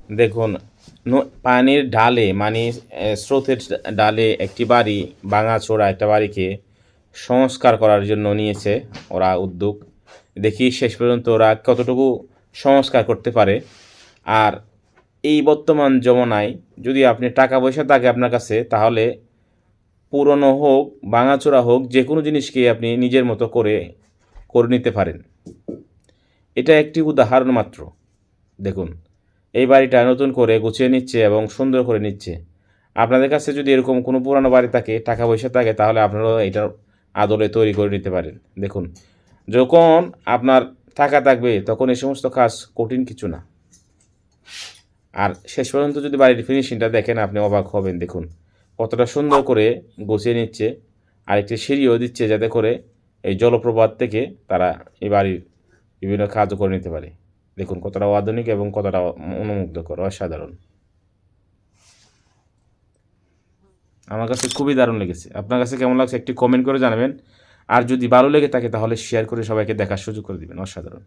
দেখুন, পানির ঢালে মানে স্রোতের ডালে একটি বাড়ি ভাঙাচোরা একটা বাড়িকে সংস্কার করার জন্য নিয়েছে ওরা উদ্যোগ। দেখি শেষ পর্যন্ত ওরা কতটুকু সংস্কার করতে পারে। আর এই বর্তমান জমানায় যদি আপনি টাকা পয়সা থাকে আপনার কাছে, তাহলে পুরনো হোক ভাঙাচোরা হোক যে কোনো জিনিসকে আপনি নিজের মতো করে নিতে পারেন। এটা একটি উদাহরণ মাত্র। দেখুন, এই বাড়িটা নতুন করে গুছিয়ে নিচ্ছে এবং সুন্দর করে নিচ্ছে। আপনাদের কাছে যদি এরকম কোনো পুরানো বাড়ি থাকে, টাকা পয়সা থাকে, তাহলে আপনারাও এটার আদলে তৈরি করে নিতে পারেন। দেখুন, যখন আপনার টাকা থাকবে তখন এই সমস্ত কাজ কঠিন কিছু না। আর শেষ পর্যন্ত যদি বাড়ির ফিনিশিংটা দেখেন আপনি অবাক হবেন। দেখুন কতটা সুন্দর করে গুছিয়ে নিচ্ছে। আর একটি সিঁড়িও দিচ্ছে যাতে করে এই জলপ্রপাত থেকে তারা এই বাড়ির বিভিন্ন কাজও করে নিতে পারে। দেখুন কতটা আধুনিক এবং কতটা মনোমুগ্ধকর, অসাধারণ। আমার কাছে খুবই দারুণ লেগেছে। আপনার কাছে কেমন লাগছে একটি কমেন্ট করে জানাবেন। আর যদি ভালো লেগে থাকে তাহলে শেয়ার করে সবাইকে দেখার সুযোগ করে দিবেন। অসাধারণ।